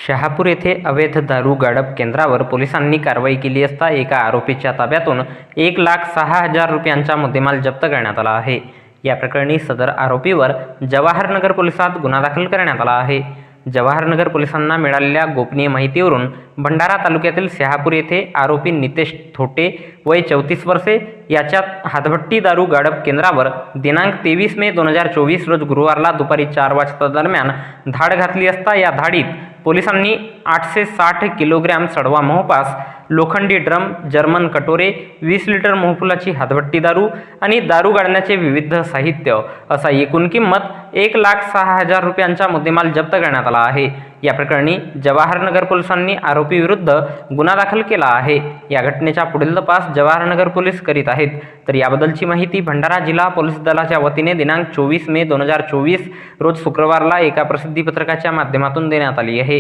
शहापूर येथे अवैध दारू गाडप केंद्रावर पोलिसांनी कारवाई केली असता एका आरोपीच्या ताब्यातून 1,06,000 रुपयांचा मुद्देमाल जप्त करण्यात आला आहे। या प्रकरणी सदर आरोपीवर जवाहरनगर पोलिसात गुन्हा दाखल करण्यात आला आहे। जवाहरनगर पोलिसांना मिळालेल्या गोपनीय माहितीवरून भंडारा तालुक्यातील शहापूर येथे आरोपी नितेश थोटे वय 34 वर्षे याच्या हातभट्टी दारू गाडप केंद्रावर दिनांक 23 मे 2024 रोज गुरुवारला दुपारी 4 वाजता दरम्यान धाड घातली असता या धाडीत पोलिसांनी 860 किलोग्रॅम सडवा मोहपास, लोखंडी ड्रम, जर्मन कटोरे, 20 लिटर मोहफुलाची हातभट्टी दारू आणि दारू गाळण्याचे विविध साहित्य असा एकूण किंमत 1,06,000 रुपयांचा मुद्देमाल जप्त करण्यात आला आहे। या प्रकरणी जवाहरनगर पोलिसांनी आरोपी विरुद्ध गुन्हा दाखल केला आहे। या घटनेचा पुढील तपास जवाहरनगर पोलीस करीत आहेत। तर याबद्दलची माहिती भंडारा जिल्हा पोलीस दलाच्या वतीने दिनांक 24 मे 2024 रोज शुक्रवारला एका प्रसिद्धी पत्रकाच्या माध्यमातून देण्यात आली आहे।